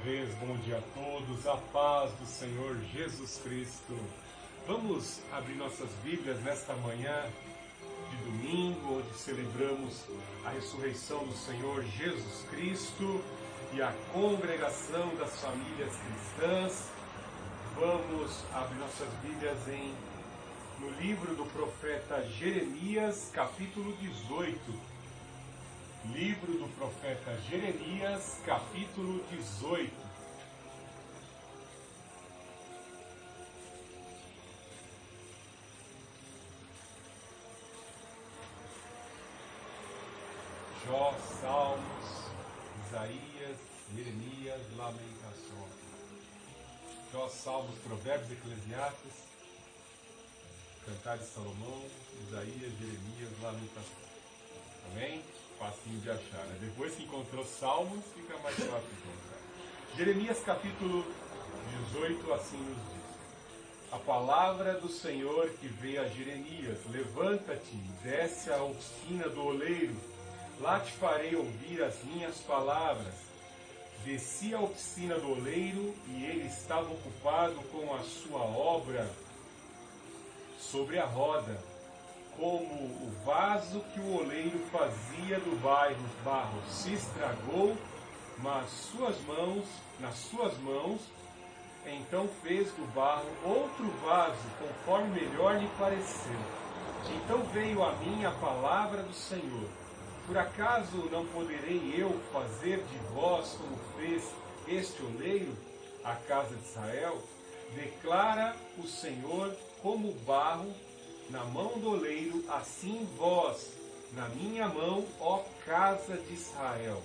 vez, bom dia a todos, a paz do Senhor Jesus Cristo. Vamos abrir nossas Bíblias nesta manhã de domingo, onde celebramos a ressurreição do Senhor Jesus Cristo e a congregação das famílias cristãs. Vamos abrir nossas Bíblias no livro do profeta Jeremias, capítulo 18. Livro do profeta Jeremias, capítulo 18. Jó, Salmos, Isaías, Jeremias, Lamentações. Jó, Salmos, Provérbios, Eclesiastes, Cantar de Salomão, Isaías, Jeremias, Lamentações. Amém? Facinho de achar, né? Depois que encontrou Salmos, fica mais fácil de encontrar. Jeremias capítulo 18, assim nos diz: a palavra do Senhor que veio a Jeremias: levanta-te, desce à oficina do oleiro, lá te farei ouvir as minhas palavras. Desci à oficina do oleiro, e ele estava ocupado com a sua obra sobre a roda, como o vaso que o oleiro fazia do barro se estragou, mas nas suas mãos, então fez do barro outro vaso, conforme melhor lhe pareceu. Então veio a mim a palavra do Senhor: por acaso não poderei eu fazer de vós como fez este oleiro, a casa de Israel? Declara o Senhor: como barro na mão do oleiro, assim vós na minha mão, ó casa de Israel.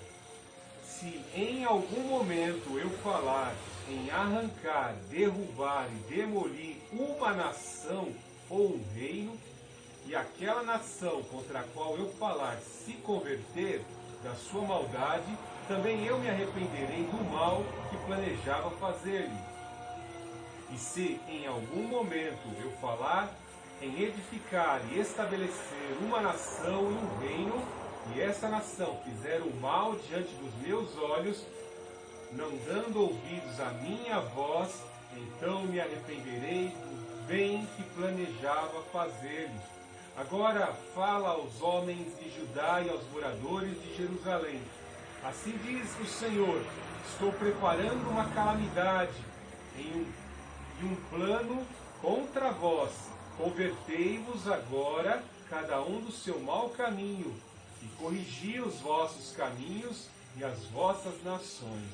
Se em algum momento eu falar em arrancar, derrubar e demolir uma nação ou um reino, e aquela nação contra a qual eu falar se converter da sua maldade, também eu me arrependerei do mal que planejava fazer-lhe. E se em algum momento eu falar em edificar e estabelecer uma nação e um reino, e essa nação fizer o mal diante dos meus olhos, não dando ouvidos à minha voz, então me arrependerei do bem que planejava fazer-lhes. Agora fala aos homens de Judá e aos moradores de Jerusalém: assim diz o Senhor: estou preparando uma calamidade e um plano contra vós. Convertei-vos agora, cada um do seu mau caminho, e corrigi os vossos caminhos e as vossas nações.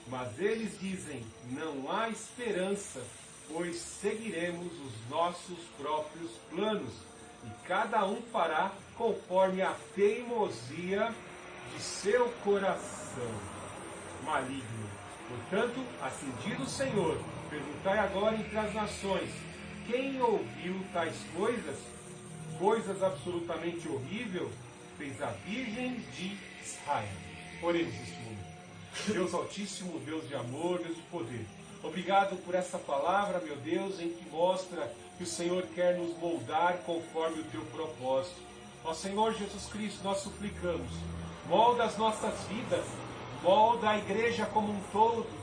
Mas eles dizem: não há esperança, pois seguiremos os nossos próprios planos, e cada um fará conforme a teimosia de seu coração maligno. Portanto, assim diz o Senhor: perguntai agora entre as nações: quem ouviu tais coisas? Coisas absolutamente horríveis fez a Virgem de Israel. Oremos neste momento. Deus Altíssimo, Deus de amor, Deus de poder, obrigado por essa palavra, meu Deus, em que mostra que o Senhor quer nos moldar conforme o teu propósito. Ó Senhor Jesus Cristo, nós suplicamos: molda as nossas vidas, molda a igreja como um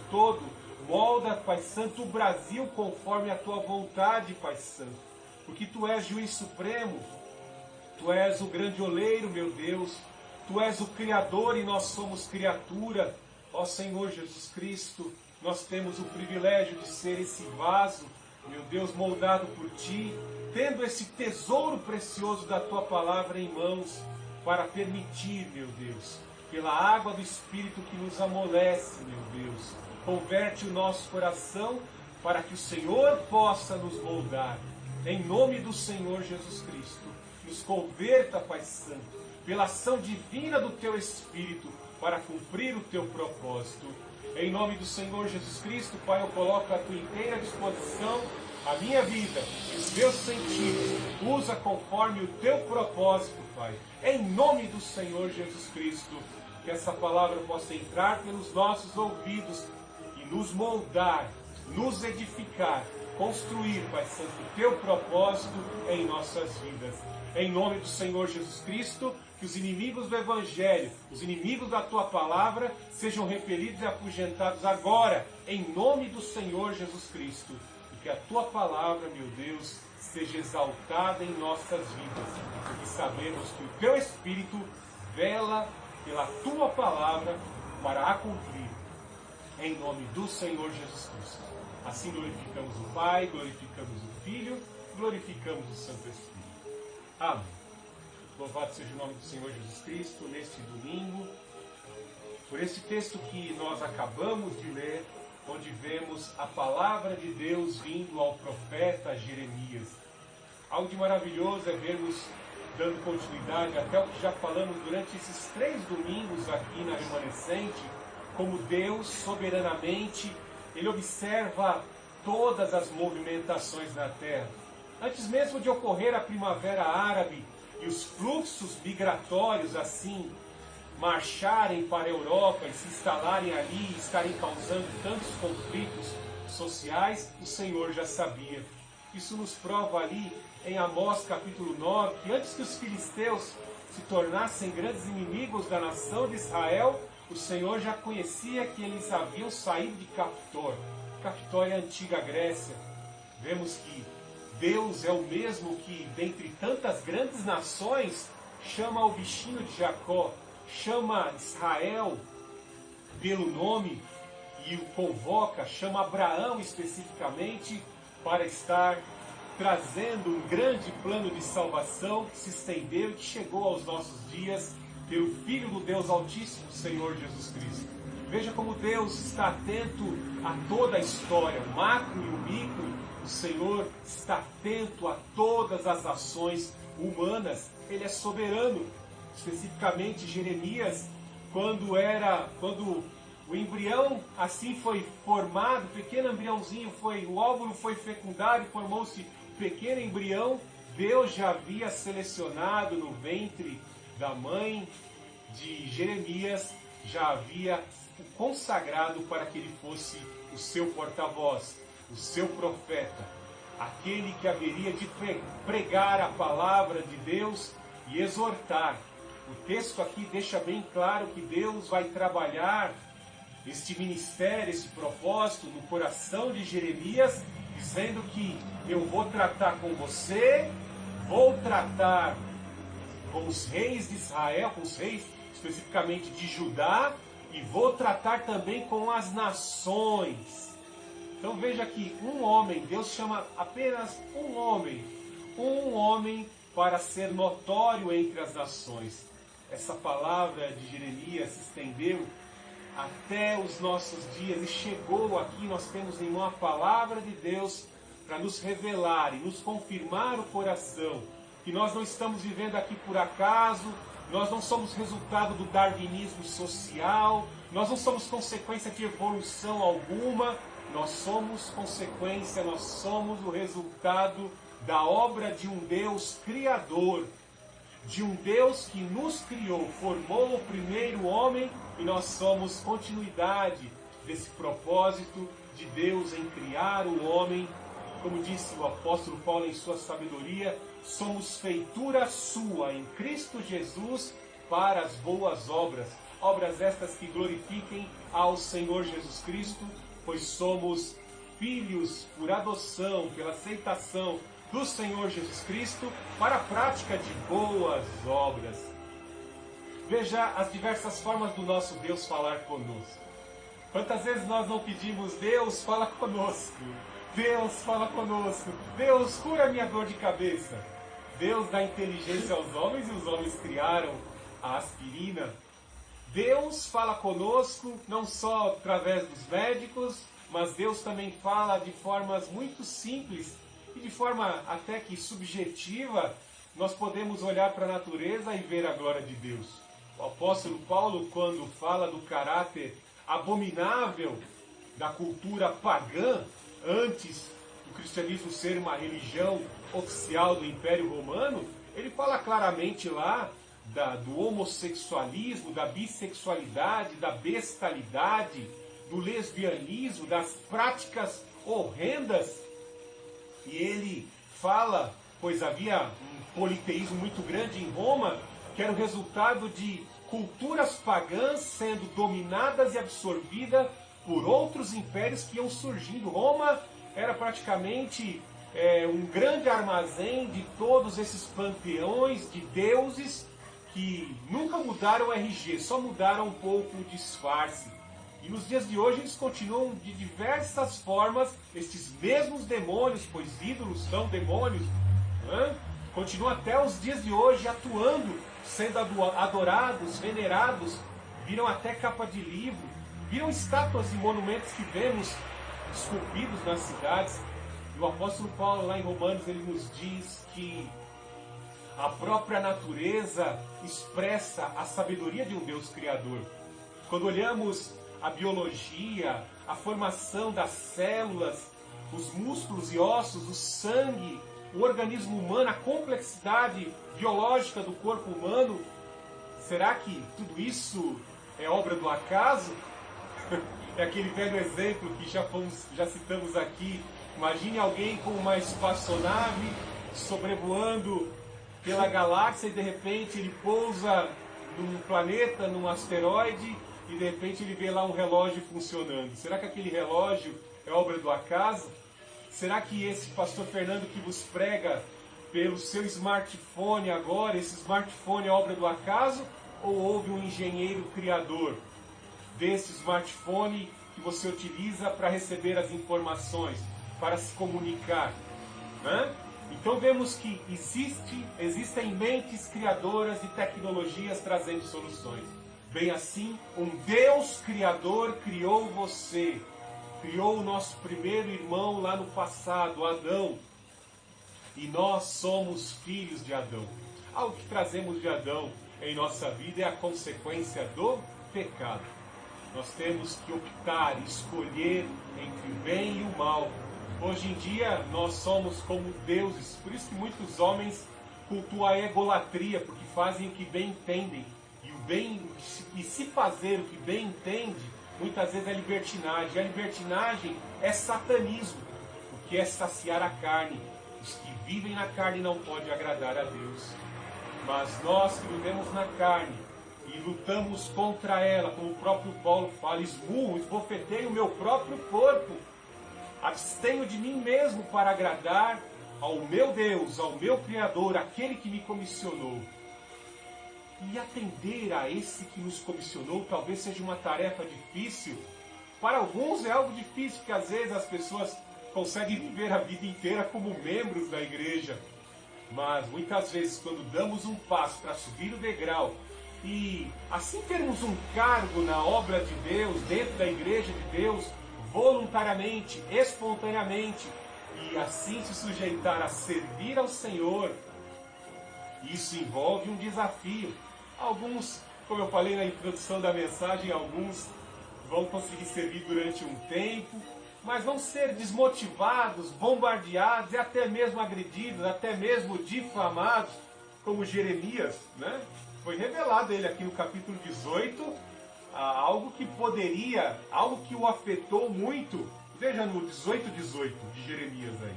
todo, molda, Pai Santo, o Brasil conforme a tua vontade, Pai Santo, porque tu és juiz supremo, tu és o grande oleiro, meu Deus, tu és o Criador e nós somos criatura. Ó Senhor Jesus Cristo, nós temos o privilégio de ser esse vaso, meu Deus, moldado por ti, tendo esse tesouro precioso da tua palavra em mãos, para permitir, meu Deus, pela água do Espírito que nos amolece, meu Deus, converte o nosso coração para que o Senhor possa nos moldar. Em nome do Senhor Jesus Cristo, nos converta, Pai Santo, pela ação divina do Teu Espírito, para cumprir o Teu propósito. Em nome do Senhor Jesus Cristo, Pai, eu coloco à Tua inteira disposição a minha vida, os meus sentidos. Usa conforme o Teu propósito, Pai. Em nome do Senhor Jesus Cristo, que essa palavra possa entrar pelos nossos ouvidos e nos moldar, nos edificar, construir, Pai Santo, o Teu propósito em nossas vidas. Em nome do Senhor Jesus Cristo, que os inimigos do Evangelho, os inimigos da Tua Palavra, sejam repelidos e afugentados agora, em nome do Senhor Jesus Cristo. E que a Tua Palavra, meu Deus, seja exaltada em nossas vidas, porque sabemos que o Teu Espírito vela pela Tua Palavra para a cumprir, em nome do Senhor Jesus Cristo. Assim glorificamos o Pai, glorificamos o Filho, glorificamos o Santo Espírito. Amém. Louvado seja o nome do Senhor Jesus Cristo neste domingo, por este texto que nós acabamos de ler, onde vemos a palavra de Deus vindo ao profeta Jeremias. Algo de maravilhoso é vermos dando continuidade até o que já falamos durante esses 3 domingos aqui na Remanescente, como Deus soberanamente, Ele observa todas as movimentações na terra. Antes mesmo de ocorrer a primavera árabe e os fluxos migratórios assim marcharem para a Europa e se instalarem ali e estarem causando tantos conflitos sociais, o Senhor já sabia. Isso nos prova ali em Amós capítulo 9, que antes que os filisteus se tornassem grandes inimigos da nação de Israel, o Senhor já conhecia que eles haviam saído de Cafitor. Cafitor é a antiga Grécia. Vemos que Deus é o mesmo que, dentre tantas grandes nações, chama o bichinho de Jacó, chama Israel pelo nome e o convoca, chama Abraão especificamente para estar trazendo um grande plano de salvação que se estendeu e que chegou aos nossos dias pelo Filho do Deus Altíssimo, Senhor Jesus Cristo. Veja como Deus está atento a toda a história, o macro e o micro. O Senhor está atento a todas as ações humanas. Ele é soberano. Especificamente Jeremias, quando o embrião assim foi formado, o pequeno embriãozinho o óvulo foi fecundado e formou-se o pequeno embrião, Deus já havia selecionado no ventre da mãe de Jeremias, já havia o consagrado para que ele fosse o seu porta-voz, o seu profeta, aquele que haveria de pregar a palavra de Deus e exortar. O texto aqui deixa bem claro que Deus vai trabalhar este ministério, esse propósito no coração de Jeremias, dizendo que eu vou tratar com você, vou tratar com os reis de Israel, com os reis especificamente de Judá, e vou tratar também com as nações. Então veja que um homem, Deus chama apenas um homem para ser notório entre as nações. Essa palavra de Jeremias se estendeu até os nossos dias e chegou aqui, nós temos em mão a palavra de Deus para nos revelar e nos confirmar o coração, que nós não estamos vivendo aqui por acaso, nós não somos resultado do darwinismo social, nós não somos consequência de evolução alguma, nós somos consequência, nós somos o resultado da obra de um Deus criador, de um Deus que nos criou, formou o primeiro homem, e nós somos continuidade desse propósito de Deus em criar o homem. Como disse o apóstolo Paulo em sua sabedoria, somos feitura sua em Cristo Jesus para as boas obras, obras estas que glorifiquem ao Senhor Jesus Cristo, pois somos filhos por adoção, pela aceitação do Senhor Jesus Cristo, para a prática de boas obras. Veja as diversas formas do nosso Deus falar conosco. Quantas vezes nós não pedimos, Deus fala conosco, Deus fala conosco, Deus cura minha dor de cabeça. Deus dá inteligência aos homens e os homens criaram a aspirina. Deus fala conosco não só através dos médicos, mas Deus também fala de formas muito simples e de forma até que subjetiva. Nós podemos olhar para a natureza e ver a glória de Deus. O apóstolo Paulo, quando fala do caráter abominável da cultura pagã, antes do cristianismo ser uma religião oficial do Império Romano, ele fala claramente lá do homossexualismo, da bissexualidade, da bestialidade, do lesbianismo, das práticas horrendas. E ele fala, pois havia um politeísmo muito grande em Roma, que que era o resultado de culturas pagãs sendo dominadas e absorvidas por outros impérios que iam surgindo. Roma era praticamente um grande armazém de todos esses panteões de deuses que nunca mudaram o RG, só mudaram um pouco o disfarce. E nos dias de hoje eles continuam de diversas formas, estes mesmos demônios, pois ídolos são demônios, continuam até os dias de hoje atuando, sendo adorados, venerados, viram até capa de livro, viram estátuas e monumentos que vemos esculpidos nas cidades. E o apóstolo Paulo lá em Romanos, ele nos diz que a própria natureza expressa a sabedoria de um Deus Criador. Quando olhamos a biologia, a formação das células, os músculos e ossos, o sangue, o organismo humano, a complexidade biológica do corpo humano, será que tudo isso é obra do acaso? É aquele velho exemplo que já citamos aqui. Imagine alguém com uma espaçonave sobrevoando pela galáxia e de repente ele pousa num planeta, num asteroide, e de repente ele vê lá um relógio funcionando. Será que aquele relógio é obra do acaso? Será que esse pastor Fernando que vos prega pelo seu smartphone agora, esse smartphone é obra do acaso? Ou houve um engenheiro criador desse smartphone que você utiliza para receber as informações, para se comunicar? Então vemos que existem mentes criadoras de tecnologias trazendo soluções. Bem assim, um Deus Criador criou você, criou o nosso primeiro irmão lá no passado, Adão. E nós somos filhos de Adão. Algo que trazemos de Adão em nossa vida é a consequência do pecado. Nós temos que optar, escolher entre o bem e o mal. Hoje em dia nós somos como deuses, por isso que muitos homens cultuam a egolatria, porque fazem o que bem entendem. E se fazer o que bem entende, muitas vezes é libertinagem. A libertinagem é satanismo, o que é saciar a carne. Os que vivem na carne não podem agradar a Deus. Mas nós que vivemos na carne e lutamos contra ela, como o próprio Paulo fala, esbofetei o meu próprio corpo, abstenho de mim mesmo para agradar ao meu Deus, ao meu Criador, aquele que me comissionou. E atender a esse que nos comissionou talvez seja uma tarefa difícil. Para alguns é algo difícil, porque às vezes as pessoas conseguem viver a vida inteira como membros da igreja. Mas muitas vezes quando damos um passo para subir o degrau e assim termos um cargo na obra de Deus, dentro da igreja de Deus, voluntariamente, espontaneamente, e assim se sujeitar a servir ao Senhor, isso envolve um desafio. Alguns, como eu falei na introdução da mensagem, alguns vão conseguir servir durante um tempo, mas vão ser desmotivados, bombardeados e até mesmo agredidos, até mesmo difamados, como Jeremias, né? Foi revelado ele aqui no capítulo 18, algo que o afetou muito. Veja no 18:18 de Jeremias aí.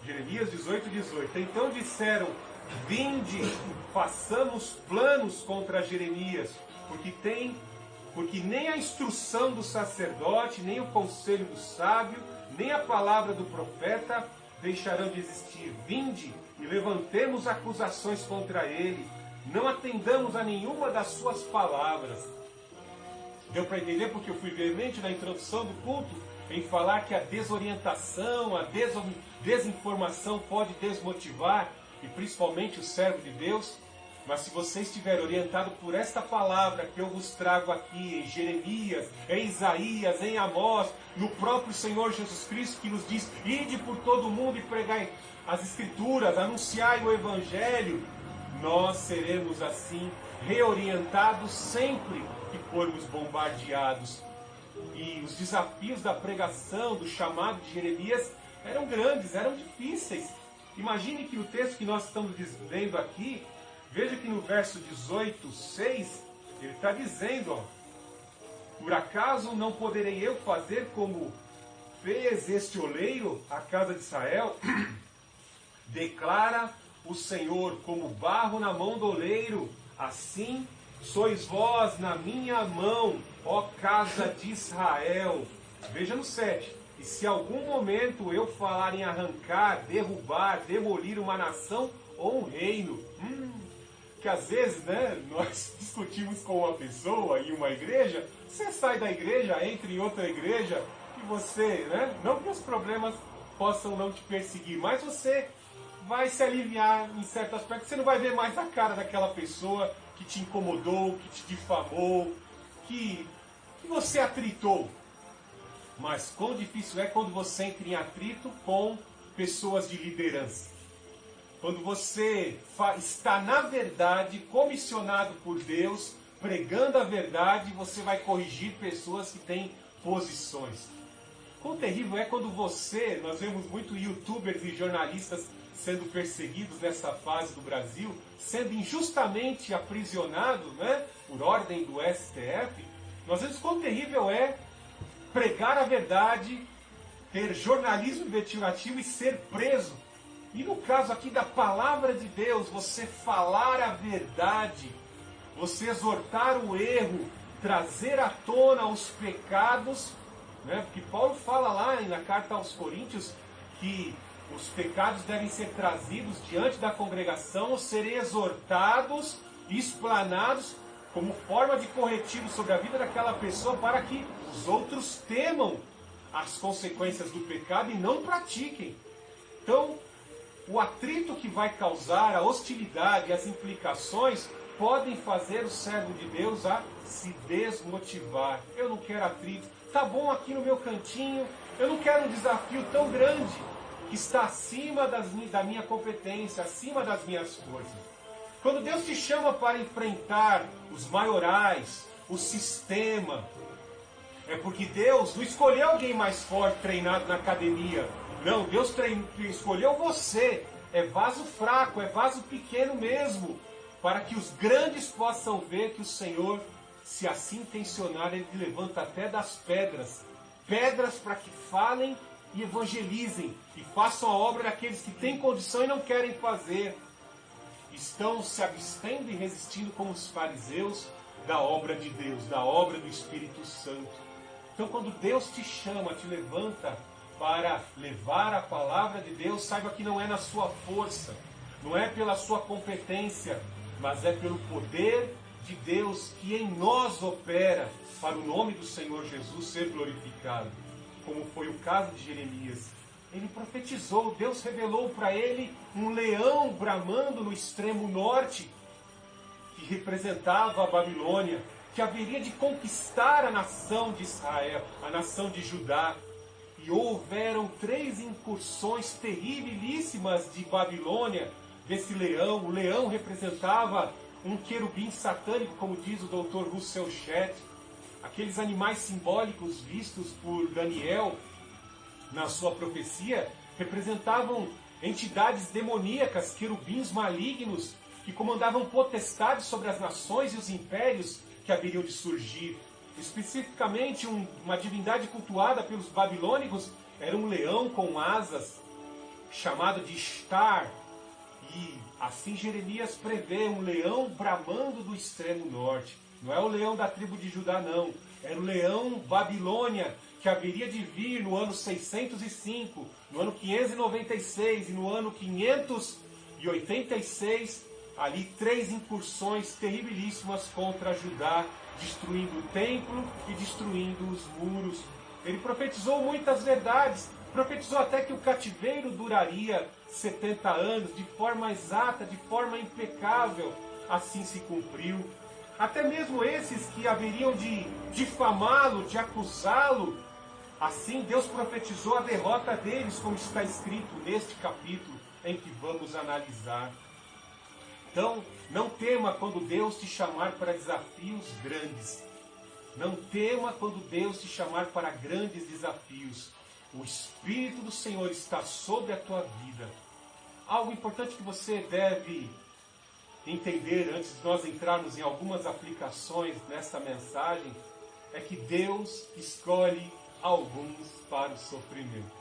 Jeremias 18:18. Então disseram: vinde, façamos planos contra Jeremias, porque nem a instrução do sacerdote, nem o conselho do sábio, nem a palavra do profeta deixarão de existir. Vinde e levantemos acusações contra ele, não atendamos a nenhuma das suas palavras. Deu para entender porque eu fui veemente na introdução do culto em falar que a desorientação, a desinformação pode desmotivar, e principalmente o servo de Deus. Mas se você estiver orientado por esta palavra que eu vos trago aqui em Jeremias, em Isaías, em Amós, no próprio Senhor Jesus Cristo que nos diz: ide por todo o mundo e pregai as Escrituras, anunciai o Evangelho, nós seremos assim reorientados sempre que formos bombardeados. E os desafios da pregação, do chamado de Jeremias eram grandes, eram difíceis. Imagine que o texto que nós estamos lendo aqui, veja que no verso 18:6, ele está dizendo: por acaso não poderei eu fazer como fez este oleiro, a casa de Israel? Declara o Senhor: como barro na mão do oleiro, Assim sois vós na minha mão, ó casa de Israel. Veja no 7. E se algum momento eu falar em arrancar, derrubar, demolir uma nação ou um reino, que às vezes, né, nós discutimos com uma pessoa em uma igreja, você sai da igreja, entra em outra igreja, e você, né, não que os problemas possam não te perseguir, mas você vai se aliviar em certo aspecto, você não vai ver mais a cara daquela pessoa que te incomodou, que te difamou, que você atritou. Mas quão difícil é quando você entra em atrito com pessoas de liderança. Quando você está, na verdade, comissionado por Deus, pregando a verdade, você vai corrigir pessoas que têm posições. Quão terrível é quando você, nós vemos muito youtubers e jornalistas sendo perseguidos nessa fase do Brasil, sendo injustamente aprisionados, né, por ordem do STF. Nós vemos quão terrível é pregar a verdade, ter jornalismo investigativo e ser preso. E no caso aqui da palavra de Deus, você falar a verdade, você exortar o erro, trazer à tona os pecados, né? Porque Paulo fala lá na carta aos Coríntios que os pecados devem ser trazidos diante da congregação, serem exortados, explanados, como forma de corretivo sobre a vida daquela pessoa, para que os outros temam as consequências do pecado e não pratiquem. Então, o atrito que vai causar, a hostilidade e as implicações podem fazer o servo de Deus a se desmotivar. Eu não quero atrito, tá bom aqui no meu cantinho, eu não quero um desafio tão grande que está acima da minha competência, acima das minhas forças. Quando Deus te chama para enfrentar os maiorais, o sistema, é porque Deus não escolheu alguém mais forte, treinado na academia. Não, Deus escolheu você. É vaso fraco, é vaso pequeno mesmo, para que os grandes possam ver que o Senhor, se assim intencionar, Ele levanta até das pedras. Pedras para que falem e evangelizem, e façam a obra daqueles que têm condição e não querem fazer. Estão se abstendo e resistindo como os fariseus da obra de Deus, da obra do Espírito Santo. Então quando Deus te chama, te levanta para levar a palavra de Deus, saiba que não é na sua força, não é pela sua competência, mas é pelo poder de Deus que em nós opera, para o nome do Senhor Jesus ser glorificado. Como foi o caso de Jeremias. Ele profetizou, Deus revelou para ele um leão bramando no extremo norte, que representava a Babilônia, que haveria de conquistar a nação de Israel, a nação de Judá. E houveram 3 incursões terribilíssimas de Babilônia desse leão. O leão representava um querubim satânico, como diz o Dr. Russell Shedd. Aqueles animais simbólicos vistos por Daniel na sua profecia representavam entidades demoníacas, querubins malignos, que comandavam potestades sobre as nações e os impérios que haveriam de surgir. Especificamente, uma divindade cultuada pelos babilônicos era um leão com asas, chamado de Ishtar. E assim Jeremias prevê um leão bramando do extremo norte. Não é o leão da tribo de Judá, não. Era o leão Babilônia, que haveria de vir no ano 605, no ano 596 e no ano 586, ali 3 incursões terribilíssimas contra Judá, destruindo o templo e destruindo os muros. Ele profetizou muitas verdades, profetizou até que o cativeiro duraria 70 anos, de forma exata, de forma impecável. Assim se cumpriu. Até mesmo esses que haveriam de difamá-lo, de acusá-lo, assim Deus profetizou a derrota deles, como está escrito neste capítulo em que vamos analisar. Então, não tema quando Deus te chamar para desafios grandes. Não tema quando Deus te chamar para grandes desafios. O Espírito do Senhor está sobre a tua vida. Algo importante que você deve entender antes de nós entrarmos em algumas aplicações nesta mensagem é que Deus escolhe alguns para o sofrimento.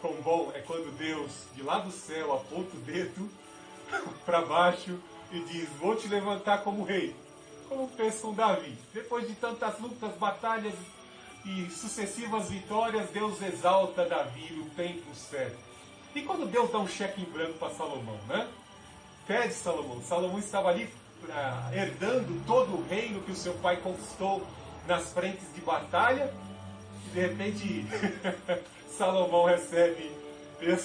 Quão bom é quando Deus, de lá do céu, aponta o dedo para baixo e diz: vou te levantar como rei, como fez com Davi. Depois de tantas lutas, batalhas e sucessivas vitórias, Deus exalta Davi no tempo certo. E quando Deus dá um cheque em branco para Salomão, né? Pede Salomão. Salomão estava ali herdando todo o reino que o seu pai conquistou nas frentes de batalha. E de repente Salomão recebe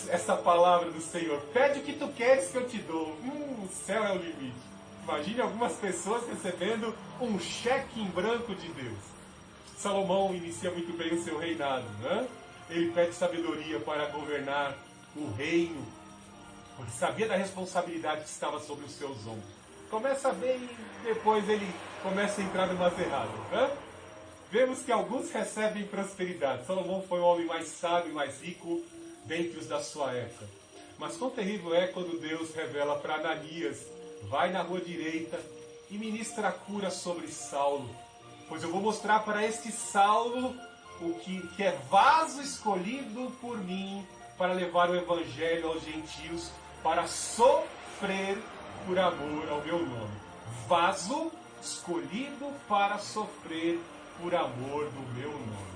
essa palavra do Senhor: pede o que tu queres que eu te dou. O céu é o limite. Imagine algumas pessoas recebendo um cheque em branco de Deus. Salomão inicia muito bem o seu reinado, né? Ele pede sabedoria para governar o reino, porque sabia da responsabilidade que estava sobre os seus ombros. Começa bem, depois ele começa a entrar numas erradas, né? Vemos que alguns recebem prosperidade. Salomão foi o homem mais sábio e mais rico dentre os da sua época. Mas quão terrível é quando Deus revela para Ananias: vai na rua direita e ministra a cura sobre Saulo. Pois eu vou mostrar para este Saulo o que é vaso escolhido por mim para levar o evangelho aos gentios, para sofrer por amor ao meu nome. Vaso escolhido para sofrer por amor do meu nome.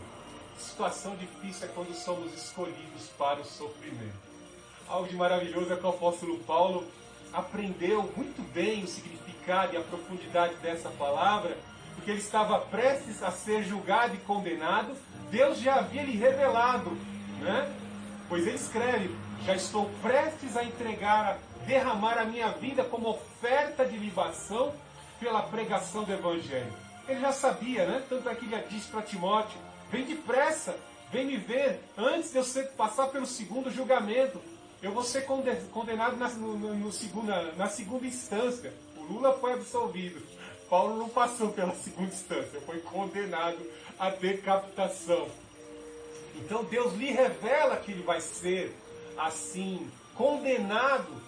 Situação difícil é quando somos escolhidos para o sofrimento. Algo de maravilhoso é que o apóstolo Paulo aprendeu muito bem o significado e a profundidade dessa palavra, porque ele estava prestes a ser julgado e condenado. Deus já havia lhe revelado, né? Pois ele escreve: já estou prestes a derramar a minha vida como oferta de libação pela pregação do Evangelho. Ele já sabia, né? Tanto é que ele disse para Timóteo: vem depressa, vem me ver, antes de eu passar pelo segundo julgamento. Eu vou ser condenado na segunda instância. O Lula foi absolvido. Paulo não passou pela segunda instância, foi condenado à decapitação. Então Deus lhe revela que ele vai ser assim, condenado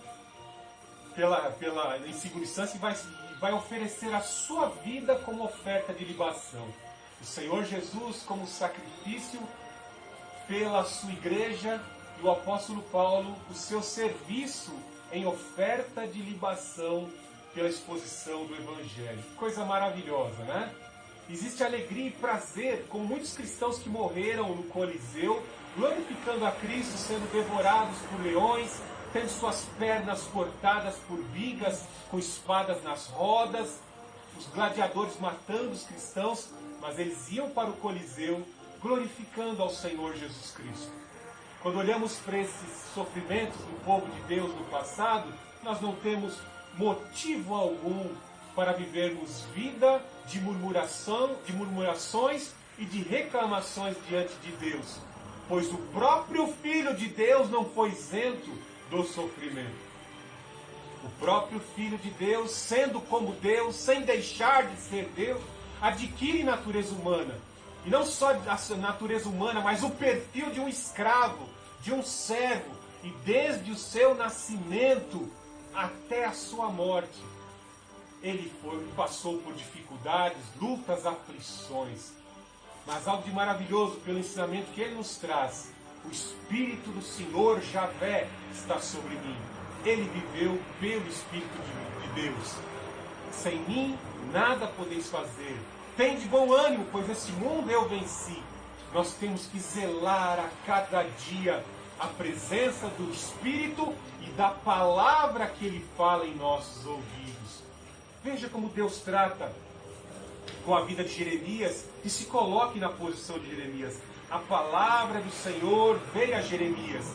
em segunda instância, e vai oferecer a sua vida como oferta de libação. O Senhor Jesus como sacrifício pela sua igreja, e o apóstolo Paulo o seu serviço em oferta de libação pela exposição do Evangelho. Coisa maravilhosa, né? Existe alegria e prazer com muitos cristãos que morreram no Coliseu, glorificando a Cristo, sendo devorados por leões, tendo suas pernas cortadas por vigas, com espadas nas rodas, os gladiadores matando os cristãos, mas eles iam para o Coliseu glorificando ao Senhor Jesus Cristo. Quando olhamos para esses sofrimentos do povo de Deus no passado, nós não temos motivo algum para vivermos vida de murmurações e de reclamações diante de Deus, pois o próprio Filho de Deus não foi isento do sofrimento. O próprio Filho de Deus, sendo como Deus, sem deixar de ser Deus, adquire natureza humana. E não só a natureza humana, mas o perfil de um escravo, de um servo, e desde o seu nascimento até a sua morte, ele passou por dificuldades, lutas, aflições. Mas algo de maravilhoso pelo ensinamento que ele nos traz: o Espírito do Senhor Javé está sobre mim. Ele viveu pelo Espírito de Deus. Sem mim nada podeis fazer. Tende bom ânimo, pois esse mundo eu venci. Nós temos que zelar a cada dia a presença do Espírito e da palavra que Ele fala em nossos ouvidos. Veja como Deus trata com a vida de Jeremias, e se coloque na posição de Jeremias. A palavra do Senhor veio a Jeremias.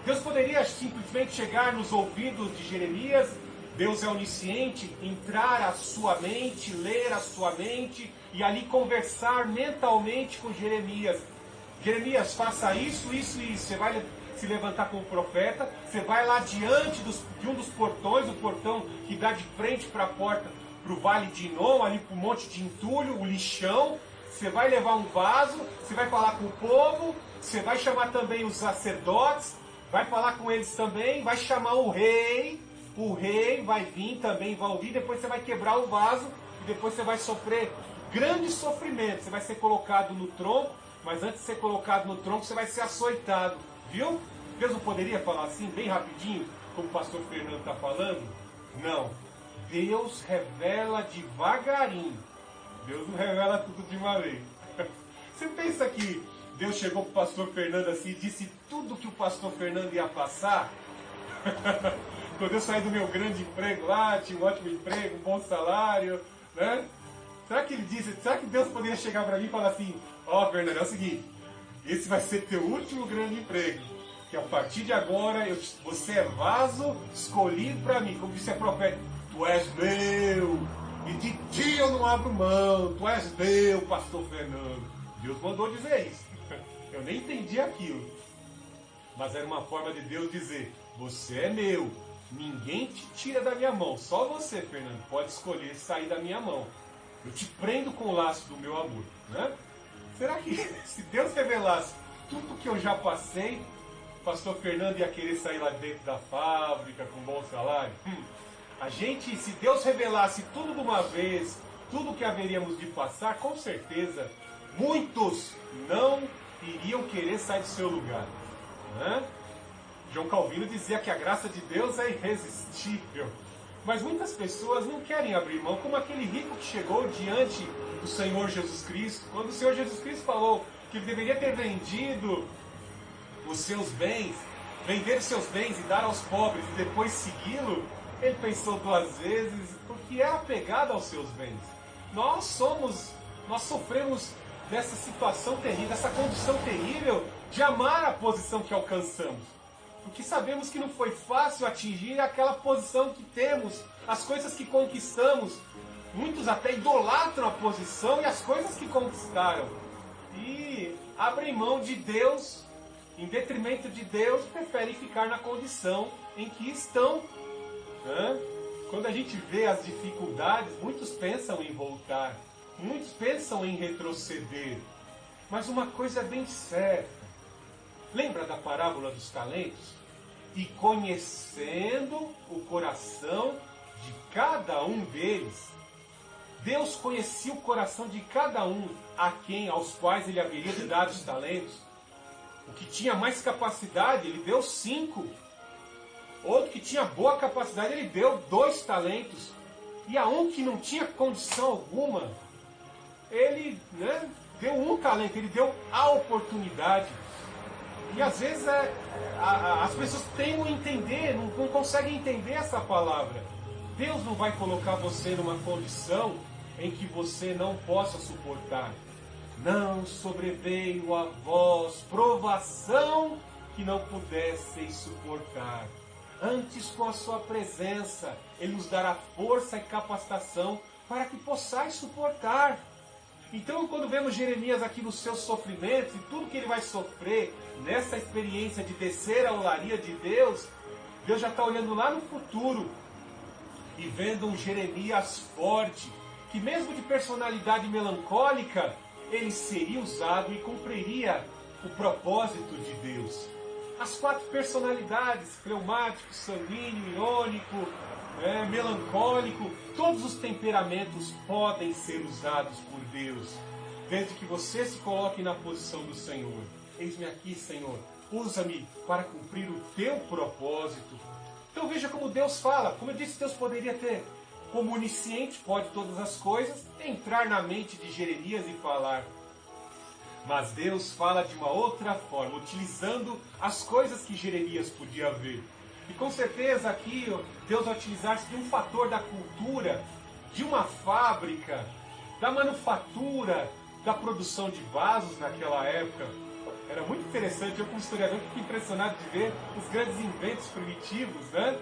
Deus poderia simplesmente chegar nos ouvidos de Jeremias. Deus é onisciente, entrar à sua mente, ler a sua mente e ali conversar mentalmente com Jeremias. Jeremias, faça isso, isso e isso. Você vai se levantar como profeta, você vai lá diante de um dos portões, o portão que dá de frente para a porta, para o Vale de Inom, ali para o Monte de Entulho, o lixão. Você vai levar um vaso, você vai falar com o povo, você vai chamar também os sacerdotes, vai falar com eles também, vai chamar o rei vai vir também, vai ouvir, depois você vai quebrar o vaso, e depois você vai sofrer grande sofrimento. Você vai ser colocado no tronco, mas antes de ser colocado no tronco, você vai ser açoitado. Viu? Deus não poderia falar assim, bem rapidinho, como o pastor Fernando está falando? Não. Deus revela devagarinho. Deus não revela tudo de uma vez. Você pensa que Deus chegou para o pastor Fernando assim e disse tudo que o pastor Fernando ia passar? Quando eu saí do meu grande emprego lá, tinha um ótimo emprego, um bom salário, né? Será que ele disse, será que Deus poderia chegar para mim e falar assim, ó, Fernando, é o seguinte, esse vai ser teu último grande emprego, que a partir de agora você é vaso escolhido para mim, como disse a profeta, tu és meu, e de ti eu não abro mão, tu és meu, pastor Fernando. Deus mandou dizer isso. Eu nem entendi aquilo, mas era uma forma de Deus dizer, você é meu, ninguém te tira da minha mão, só você, Fernando, pode escolher sair da minha mão. Eu te prendo com o laço do meu amor, né? Será que se Deus revelasse tudo que eu já passei, o pastor Fernando ia querer sair lá dentro da fábrica com um bom salário? Se Deus revelasse tudo de uma vez, tudo que haveríamos de passar, com certeza, muitos não iriam querer sair do seu lugar, né? João Calvino dizia que a graça de Deus é irresistível. Mas muitas pessoas não querem abrir mão, como aquele rico que chegou diante do Senhor Jesus Cristo. Quando o Senhor Jesus Cristo falou que ele deveria ter vendido os seus bens, vender os seus bens e dar aos pobres e depois segui-lo, ele pensou duas vezes, porque era apegado aos seus bens. Nós sofremos dessa situação terrível, dessa condição terrível de amar a posição que alcançamos. Porque sabemos que não foi fácil atingir aquela posição que temos, as coisas que conquistamos. Muitos até idolatram a posição e as coisas que conquistaram. E abrem mão de Deus, em detrimento de Deus, preferem ficar na condição em que estão. Quando a gente vê as dificuldades, muitos pensam em voltar, muitos pensam em retroceder. Mas uma coisa é bem certa. Lembra da parábola dos talentos? E conhecendo o coração de cada um deles, Deus conhecia o coração de cada um aos quais ele haveria de dar os talentos. O que tinha mais capacidade, ele deu 5. Outro que tinha boa capacidade, ele deu 2 talentos. E a um que não tinha condição alguma, ele deu 1 talento, ele deu a oportunidade. E às vezes as pessoas tentam entender, não conseguem entender essa palavra. Deus não vai colocar você numa condição em que você não possa suportar. Não sobreveio a vós provação que não pudesseis suportar. Antes, com a sua presença, Ele nos dará força e capacitação para que possais suportar. Então, quando vemos Jeremias aqui nos seus sofrimentos e tudo que ele vai sofrer nessa experiência de descer a olaria de Deus, Deus já está olhando lá no futuro e vendo um Jeremias forte, que mesmo de personalidade melancólica, ele seria usado e cumpriria o propósito de Deus. As 4 personalidades, fleumático, sanguíneo, irônico, melancólico, todos os temperamentos podem ser usados por Deus, desde que você se coloque na posição do Senhor. Eis-me aqui, Senhor, usa-me para cumprir o teu propósito. Então veja como Deus fala. Como eu disse, Deus poderia ter, como onisciente, pode todas as coisas, entrar na mente de Jeremias e falar. Mas Deus fala de uma outra forma, utilizando as coisas que Jeremias podia ver. E com certeza aqui Deus vai utilizar-se de um fator da cultura, de uma fábrica, da manufatura, da produção de vasos naquela época. Era muito interessante, eu como historiador fico impressionado de ver os grandes inventos primitivos, né?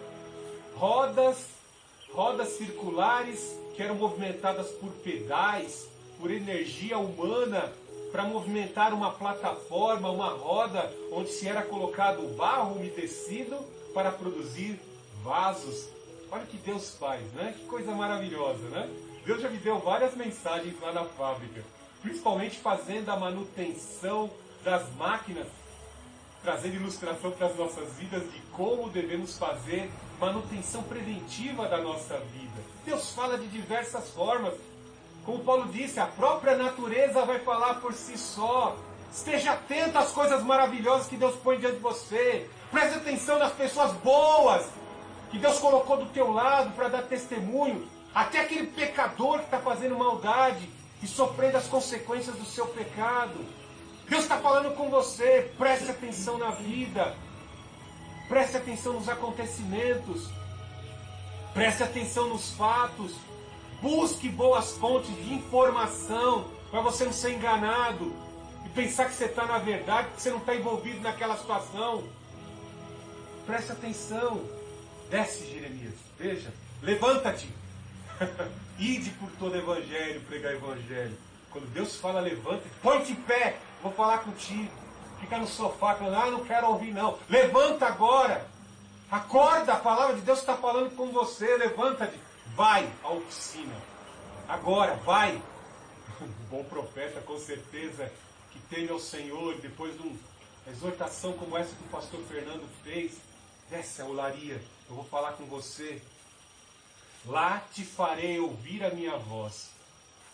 Rodas circulares que eram movimentadas por pedais, por energia humana, para movimentar uma plataforma, uma roda, onde se era colocado barro umedecido para produzir vasos. Olha o que Deus faz, né? Que coisa maravilhosa, né? Deus já me deu várias mensagens lá na fábrica, principalmente fazendo a manutenção das máquinas, trazendo ilustração para as nossas vidas de como devemos fazer manutenção preventiva da nossa vida. Deus fala de diversas formas. Como Paulo disse, a própria natureza vai falar por si só. Esteja atento às coisas maravilhosas que Deus põe diante de você. Preste atenção nas pessoas boas que Deus colocou do teu lado para dar testemunho, até aquele pecador que está fazendo maldade e sofrendo as consequências do seu pecado. Deus está falando com você, preste atenção na vida, preste atenção nos acontecimentos, preste atenção nos fatos, busque boas fontes de informação para você não ser enganado e pensar que você está na verdade, que você não está envolvido naquela situação. Preste atenção. Desce, Jeremias, veja, levanta-te. Ide por todo evangelho, pregar evangelho. Quando Deus fala levanta-te, põe-te em pé, vou falar contigo. Fica no sofá falando, não quero ouvir não. Levanta agora. Acorda, a palavra de Deus está falando com você. Levanta-te, vai à oficina. Agora, vai. Um bom profeta, com certeza, que teme ao Senhor, depois de uma exortação como essa que o pastor Fernando fez, desce a olaria, eu vou falar com você. Lá te farei ouvir a minha voz.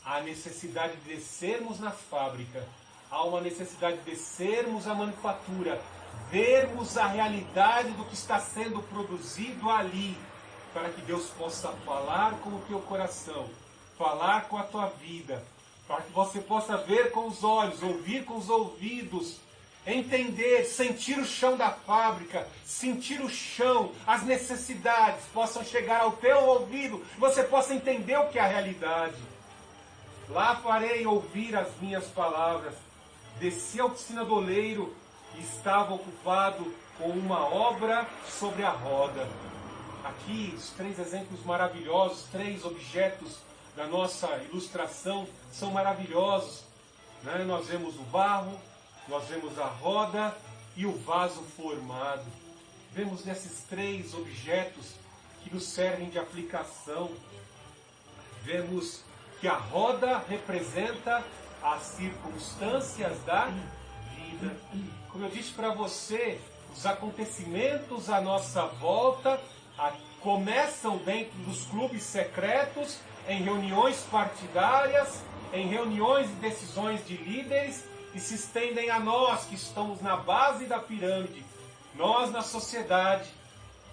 Há necessidade de descermos na fábrica, há uma necessidade de descermos à manufatura, vermos a realidade do que está sendo produzido ali, para que Deus possa falar com o teu coração, falar com a tua vida, para que você possa ver com os olhos, ouvir com os ouvidos, entender, sentir o chão da fábrica, sentir o chão, as necessidades possam chegar ao teu ouvido, você possa entender o que é a realidade. Lá farei ouvir as minhas palavras. Desci à oficina do oleiro e estava ocupado com uma obra sobre a roda. Aqui, os 3 exemplos maravilhosos, 3 objetos da nossa ilustração são maravilhosos. Né? Nós vemos o barro, nós vemos a roda e o vaso formado. Vemos nesses 3 objetos que nos servem de aplicação. Vemos que a roda representa as circunstâncias da vida. Como eu disse para você, os acontecimentos à nossa volta começam dentro dos clubes secretos, em reuniões partidárias, em reuniões e decisões de líderes, e se estendem a nós que estamos na base da pirâmide, nós na sociedade.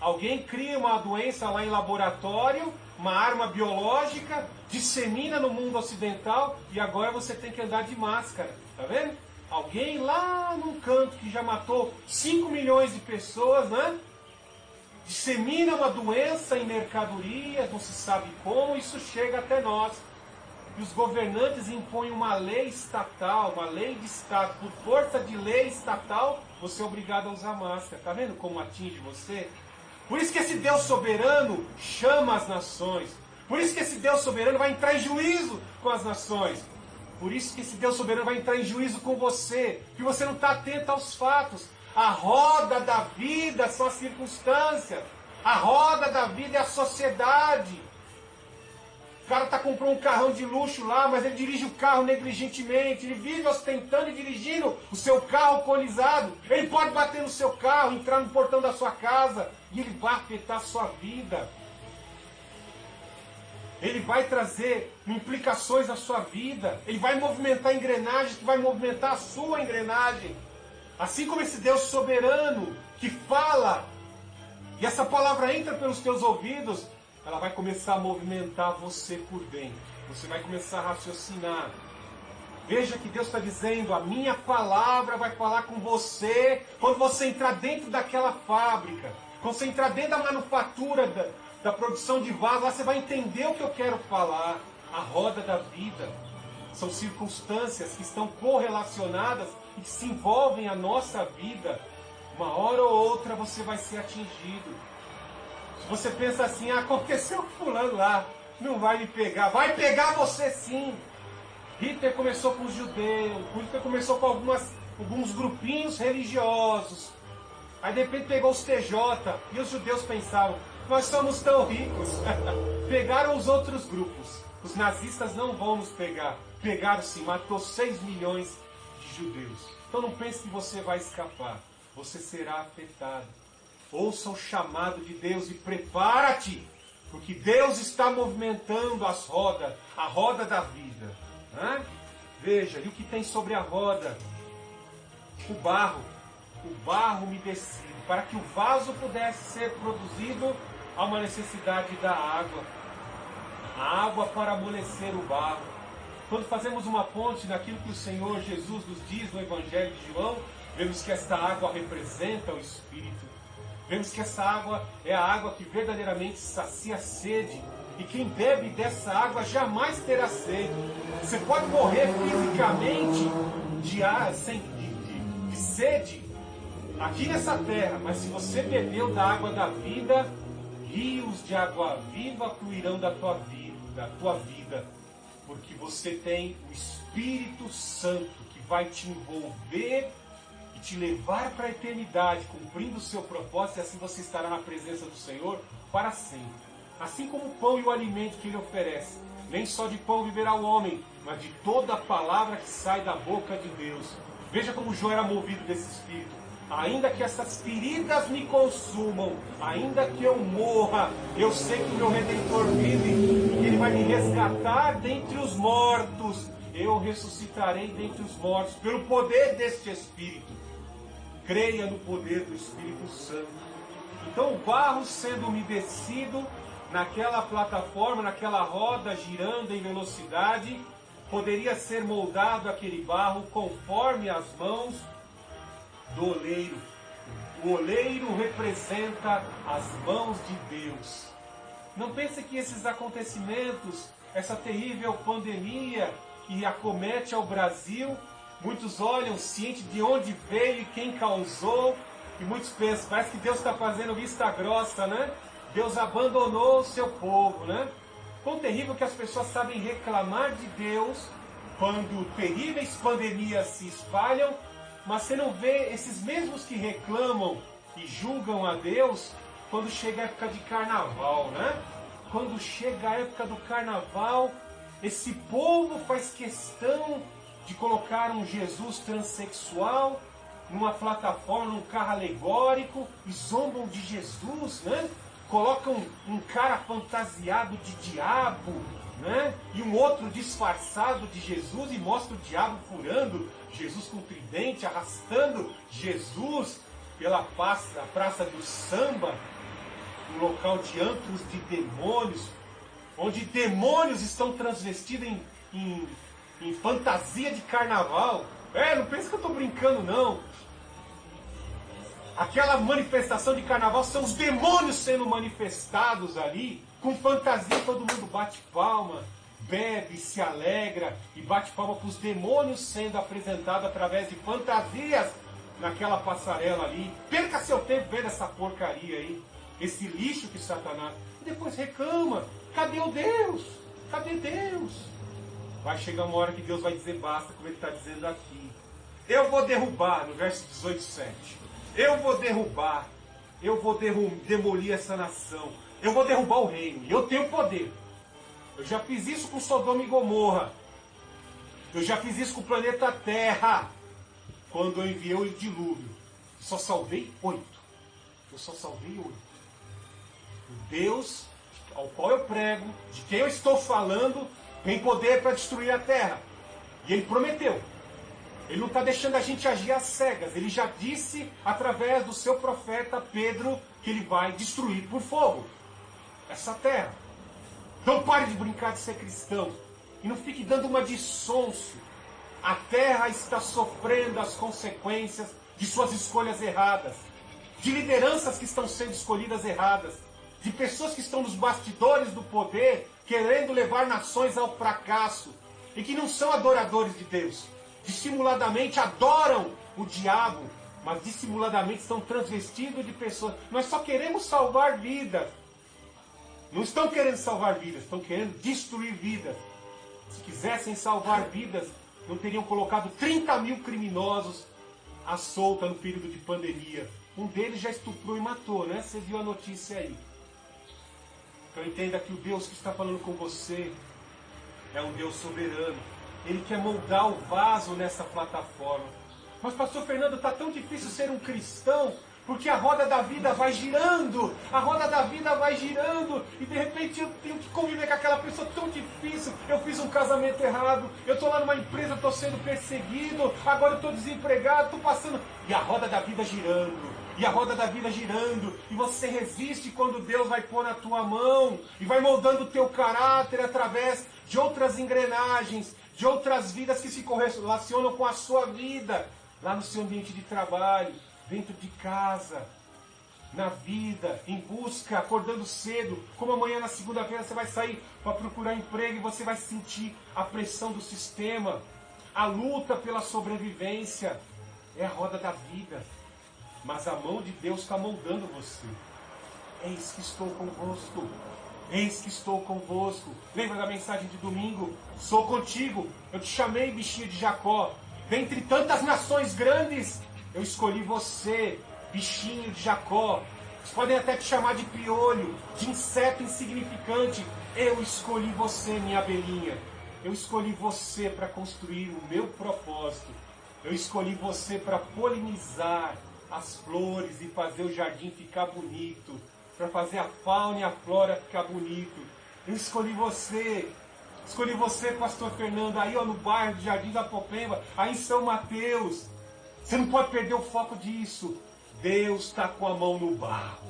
Alguém cria uma doença lá em laboratório, uma arma biológica, dissemina no mundo ocidental e agora você tem que andar de máscara, tá vendo? Alguém lá num canto que já matou 5 milhões de pessoas, né? Dissemina uma doença em mercadorias, não se sabe como, isso chega até nós. E os governantes impõem uma lei estatal, uma lei de Estado. Por força de lei estatal, você é obrigado a usar máscara. Tá vendo como atinge você? Por isso que esse Deus soberano chama as nações. Por isso que esse Deus soberano vai entrar em juízo com as nações. Por isso que esse Deus soberano vai entrar em juízo com você. Que você não está atento aos fatos. A roda da vida são as circunstâncias. A roda da vida é a sociedade. O cara comprando um carrão de luxo lá, mas ele dirige o carro negligentemente. Ele vive ostentando e dirigindo o seu carro alcoolizado. Ele pode bater no seu carro, entrar no portão da sua casa e ele vai afetar a sua vida. Ele vai trazer implicações na sua vida. Ele vai movimentar engrenagens que vai movimentar a sua engrenagem. Assim como esse Deus soberano que fala, e essa palavra entra pelos teus ouvidos, ela vai começar a movimentar você por dentro. Você vai começar a raciocinar. Veja que Deus está dizendo, a minha palavra vai falar com você quando você entrar dentro daquela fábrica, quando você entrar dentro da manufatura, da produção de vaso, lá você vai entender o que eu quero falar. A roda da vida são circunstâncias que estão correlacionadas e que se envolvem a nossa vida. Uma hora ou outra você vai ser atingido. Se você pensa assim, aconteceu com fulano lá, não vai me pegar. Vai pegar você sim. Hitler começou com os judeus, Hitler começou com alguns grupinhos religiosos. Aí de repente pegou os TJ, e os judeus pensavam, nós somos tão ricos. Pegaram os outros grupos. Os nazistas não vão nos pegar. Pegaram sim, matou 6 milhões de judeus. Então não pense que você vai escapar. Você será afetado. Ouça o chamado de Deus e prepara-te, porque Deus está movimentando as rodas, a roda da vida. Né? Veja, e o que tem sobre a roda? O barro umedecido. Para que o vaso pudesse ser produzido, há uma necessidade da água. A água para amolecer o barro. Quando fazemos uma ponte naquilo que o Senhor Jesus nos diz no Evangelho de João, vemos que esta água representa o Espírito. Vemos que essa água é a água que verdadeiramente sacia a sede. E quem bebe dessa água jamais terá sede. Você pode morrer fisicamente de sede aqui nessa terra, mas se você bebeu da água da vida, rios de água viva fluirão da tua vida, porque você tem o Espírito Santo que vai te envolver e te levar para a eternidade, cumprindo o seu propósito, e assim você estará na presença do Senhor para sempre. Assim como o pão e o alimento que Ele oferece. Nem só de pão viverá o homem, mas de toda a palavra que sai da boca de Deus. Veja como João era movido desse Espírito. Ainda que essas feridas me consumam, ainda que eu morra, eu sei que o meu Redentor vive, e que Ele vai me resgatar dentre os mortos. Eu ressuscitarei dentre os mortos, pelo poder deste Espírito. Creia no poder do Espírito Santo. Então o barro sendo umedecido naquela plataforma, naquela roda girando em velocidade, poderia ser moldado aquele barro conforme as mãos do oleiro. O oleiro representa as mãos de Deus. Não pense que esses acontecimentos, essa terrível pandemia que acomete ao Brasil, muitos olham ciente de onde veio e quem causou, e muitos pensam, parece que Deus está fazendo vista grossa, né? Deus abandonou o seu povo, né? Quão terrível que as pessoas sabem reclamar de Deus quando terríveis pandemias se espalham, mas você não vê esses mesmos que reclamam e julgam a Deus quando chega a época de carnaval, né? Quando chega a época do carnaval, esse povo faz questão de colocar um Jesus transexual numa plataforma, num carro alegórico, e zombam de Jesus, né? Colocam um cara fantasiado de diabo, né? E um outro disfarçado de Jesus, e mostra o diabo furando Jesus com tridente, arrastando Jesus pela praça do samba, um local de antros de demônios, onde demônios estão transvestidos em fantasia de carnaval. Não pensa que eu estou brincando, não. Aquela manifestação de carnaval são os demônios sendo manifestados ali, com fantasia, todo mundo bate palma, bebe, se alegra e bate palma para os demônios sendo apresentados através de fantasias naquela passarela ali. Perca seu tempo vendo essa porcaria aí, esse lixo que Satanás... E depois reclama, cadê o Deus? Cadê Deus? Vai chegar uma hora que Deus vai dizer basta, como Ele está dizendo aqui. Eu vou derrubar, no verso 18:7. Eu vou derrubar, eu vou demolir essa nação, eu vou derrubar o reino, e eu tenho poder. Eu já fiz isso com Sodoma e Gomorra, eu já fiz isso com o planeta Terra, quando eu enviei o dilúvio. Só salvei 8. Eu só salvei 8. O Deus ao qual eu prego, de quem eu estou falando, tem poder para destruir a terra. E Ele prometeu. Ele não está deixando a gente agir às cegas. Ele já disse, através do seu profeta Pedro, que Ele vai destruir por fogo essa terra. Então pare de brincar de ser cristão. E não fique dando uma de sonso. A terra está sofrendo as consequências de suas escolhas erradas. De lideranças que estão sendo escolhidas erradas. De pessoas que estão nos bastidores do poder, querendo levar nações ao fracasso. E que não são adoradores de Deus. Dissimuladamente adoram o diabo, mas dissimuladamente estão transvestidos de pessoas. Nós só queremos salvar vidas. Não estão querendo salvar vidas, estão querendo destruir vidas. Se quisessem salvar vidas, não teriam colocado 30 mil criminosos à solta no período de pandemia. Um deles já estuprou e matou, né? Você viu a notícia aí. Então entenda que o Deus que está falando com você é um Deus soberano. Ele quer moldar o vaso nessa plataforma. Mas pastor Fernando, está tão difícil ser um cristão, porque a roda da vida vai girando, a roda da vida vai girando, e de repente eu tenho que conviver com aquela pessoa tão difícil. Eu fiz um casamento errado, eu estou lá numa empresa, estou sendo perseguido, agora eu estou desempregado, estou passando... E a roda da vida girando, e a roda da vida girando, e você resiste quando Deus vai pôr na tua mão, e vai moldando o teu caráter através de outras engrenagens, de outras vidas que se correlacionam com a sua vida, lá no seu ambiente de trabalho, dentro de casa, na vida, em busca, acordando cedo, como amanhã na segunda-feira você vai sair para procurar emprego e você vai sentir a pressão do sistema, a luta pela sobrevivência, é a roda da vida, mas a mão de Deus está moldando você. Eis que estou convosco, eis que estou convosco. Lembra da mensagem de domingo? Sou contigo, eu te chamei, bichinho de Jacó, dentre tantas nações grandes, eu escolhi você, bichinho de Jacó. Vocês podem até te chamar de piolho, de inseto insignificante. Eu escolhi você, minha abelhinha. Eu escolhi você para construir o meu propósito. Eu escolhi você para polinizar as flores e fazer o jardim ficar bonito, para fazer a fauna e a flora ficar bonito. Eu escolhi você. Escolhi você, pastor Fernando, aí ó, no bairro de Jardim da Apopemba, aí em São Mateus. Você não pode perder o foco disso. Deus está com a mão no barro.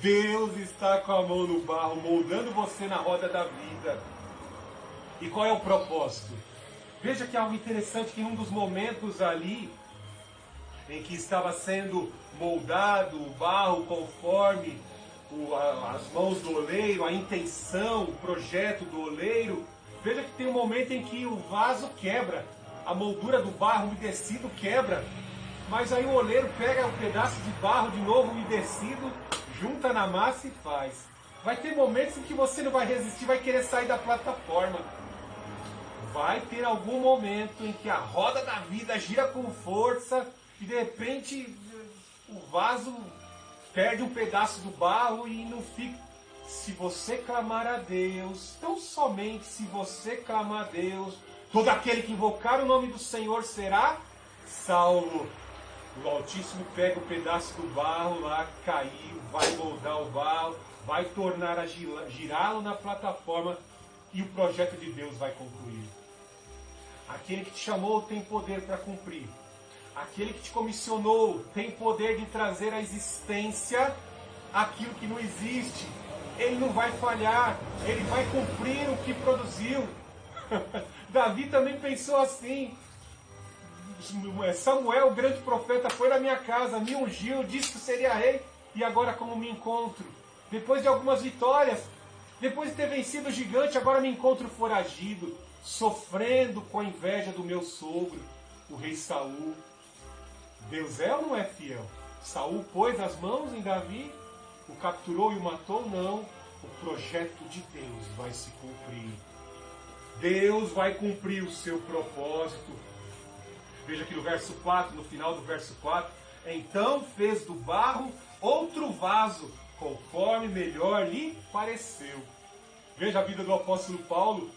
Deus está com a mão no barro, moldando você na roda da vida. E qual é o propósito? Veja que é algo interessante, que em um dos momentos ali, em que estava sendo moldado o barro conforme as mãos do oleiro, a intenção, o projeto do oleiro, veja que tem um momento em que o vaso quebra, a moldura do barro umedecido quebra, mas aí o oleiro pega um pedaço de barro de novo umedecido, junta na massa e faz. Vai ter momentos em que você não vai resistir, vai querer sair da plataforma. Vai ter algum momento em que a roda da vida gira com força e de repente o vaso perde um pedaço do barro e não fica. Se você clamar a Deus, tão somente se você clamar a Deus, todo aquele que invocar o nome do Senhor será salvo. O Altíssimo pega o pedaço do barro lá, caiu, vai moldar o barro, vai tornar a girá-lo na plataforma e o projeto de Deus vai concluir. Aquele que te chamou tem poder para cumprir. Aquele que te comissionou tem poder de trazer à existência aquilo que não existe. Ele não vai falhar, ele vai cumprir o que produziu. Davi também pensou assim. Samuel, o grande profeta, foi na minha casa, me ungiu, disse que seria rei, e agora como me encontro? Depois de algumas vitórias, depois de ter vencido o gigante, agora me encontro foragido, sofrendo com a inveja do meu sogro, o rei Saul. Deus é ou não é fiel? Saul pôs as mãos em Davi, o capturou e o matou? Não. O projeto de Deus vai se cumprir. Deus vai cumprir o seu propósito. Veja aqui no verso 4, no final do verso 4. Então fez do barro outro vaso, conforme melhor lhe pareceu. Veja a vida do apóstolo Paulo,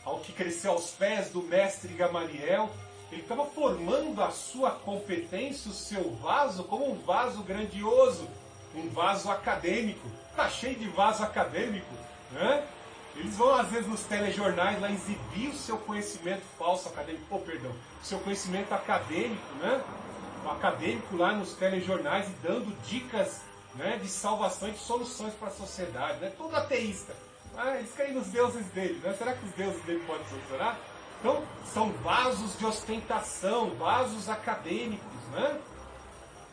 ao que cresceu aos pés do mestre Gamaliel. Ele estava formando a sua competência, o seu vaso, como um vaso grandioso, um vaso acadêmico. Está cheio de vaso acadêmico, né? Eles vão às vezes nos telejornais lá exibir o seu conhecimento falso acadêmico, o seu conhecimento acadêmico, né? O acadêmico lá nos telejornais e dando dicas, né, de salvação e de soluções para a sociedade, né? Todo ateísta. Eles creem nos deuses dele, né? Será que os deuses dele podem solucionar? Então, são vasos de ostentação, vasos acadêmicos, né?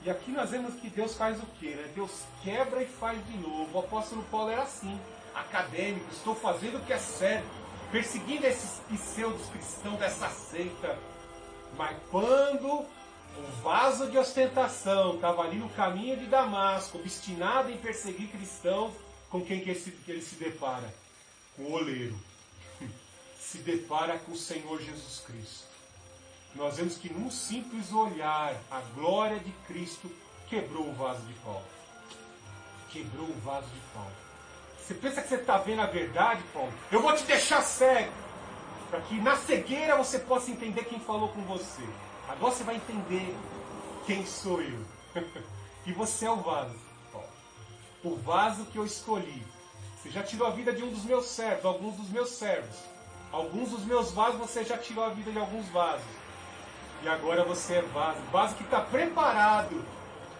E aqui nós vemos que Deus faz o quê, né? Deus quebra e faz de novo. O apóstolo Paulo era assim, acadêmico, estou fazendo o que é certo, perseguindo esses pseudos cristãos dessa seita. Mas quando o vaso de ostentação estava ali no caminho de Damasco, obstinado em perseguir cristãos, com quem que ele se depara? Com o oleiro. Se depara com o Senhor Jesus Cristo. Nós vemos que num simples olhar, a glória de Cristo quebrou o vaso de Paulo. Quebrou o vaso de Paulo. Você pensa que você está vendo a verdade, Paulo? Eu vou te deixar cego, para que na cegueira você possa entender quem falou com você. Agora você vai entender quem sou eu. E você é o vaso, Paulo. O vaso que eu escolhi. Você já tirou a vida de um dos meus servos, alguns dos meus servos. Alguns dos meus vasos você já tirou a vida de alguns vasos. E agora você é vaso. Vaso que está preparado.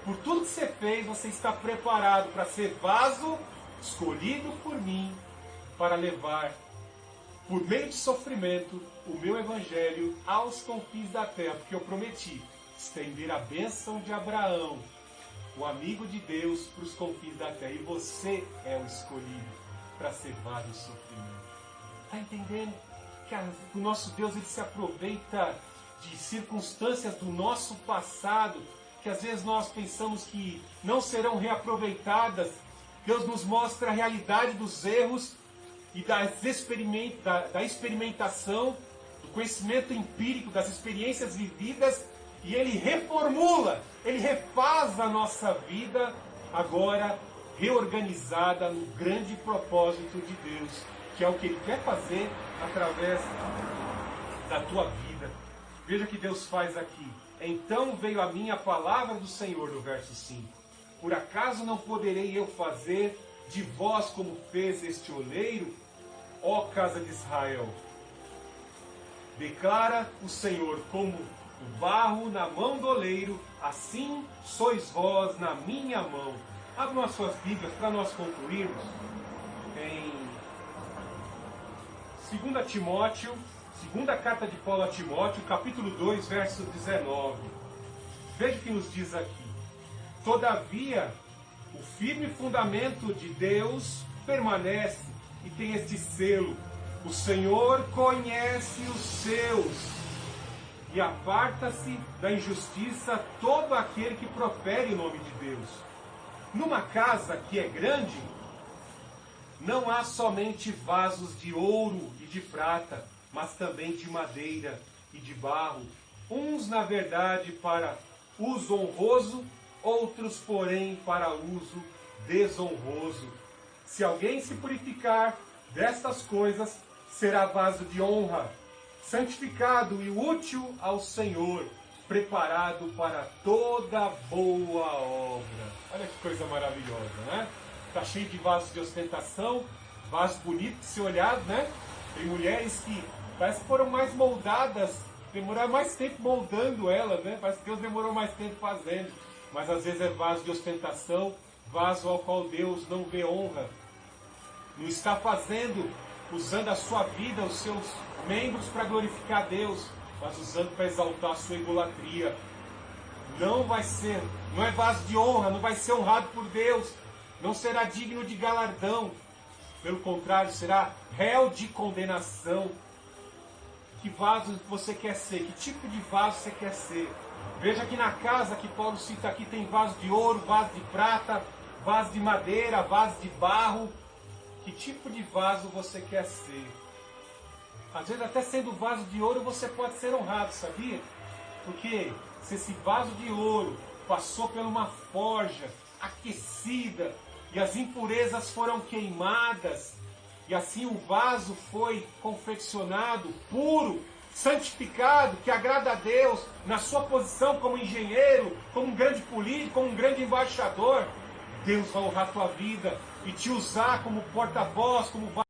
Por tudo que você fez, você está preparado para ser vaso escolhido por mim para levar, por meio de sofrimento, o meu evangelho aos confins da terra. Porque eu prometi estender a bênção de Abraão, o amigo de Deus, para os confins da terra. E você é o escolhido para ser vaso de sofrimento. Está entendendo? Que o nosso Deus, ele se aproveita de circunstâncias do nosso passado, que às vezes nós pensamos que não serão reaproveitadas. Deus nos mostra a realidade dos erros e da experimentação, do conhecimento empírico, das experiências vividas, e Ele reformula, Ele refaz a nossa vida, agora reorganizada no grande propósito de Deus, que é o que Ele quer fazer através da tua vida. Veja o que Deus faz aqui. Então veio a mim a palavra do Senhor, no verso 5. Por acaso não poderei eu fazer de vós como fez este oleiro, ó casa de Israel? Declara o Senhor, como o barro na mão do oleiro, assim sois vós na minha mão. Abram as suas Bíblias para nós concluirmos em 2 Timóteo, segunda carta de Paulo a Timóteo, capítulo 2, verso 19. Veja o que nos diz aqui. Todavia, o firme fundamento de Deus permanece e tem este selo: o Senhor conhece os seus e aparta-se da injustiça todo aquele que profere o nome de Deus. Numa casa que é grande, não há somente vasos de ouro e de prata, mas também de madeira e de barro, uns na verdade para uso honroso, outros porém para uso desonroso. Se alguém se purificar destas coisas, será vaso de honra, santificado e útil ao Senhor, preparado para toda boa obra. Olha que coisa maravilhosa, né? Está cheio de vasos de ostentação, vasos bonitos de se olhar, né? Tem mulheres que parece que foram mais moldadas, demoraram mais tempo moldando elas, né? Parece que Deus demorou mais tempo fazendo. Mas às vezes é vaso de ostentação, vaso ao qual Deus não vê honra. Não está fazendo, usando a sua vida, os seus membros para glorificar a Deus, mas usando para exaltar a sua idolatria. Não é vaso de honra, não vai ser honrado por Deus, não será digno de galardão. Pelo contrário, será réu de condenação. Que vaso você quer ser? Que tipo de vaso você quer ser? Veja que na casa que Paulo cita aqui tem vaso de ouro, vaso de prata, vaso de madeira, vaso de barro. Que tipo de vaso você quer ser? Às vezes até sendo vaso de ouro você pode ser honrado, sabia? Porque se esse vaso de ouro passou por uma forja aquecida e as impurezas foram queimadas, e assim o vaso foi confeccionado, puro, santificado, que agrada a Deus, na sua posição como engenheiro, como um grande político, como um grande embaixador, Deus vai honrar a tua vida e te usar como porta-voz, como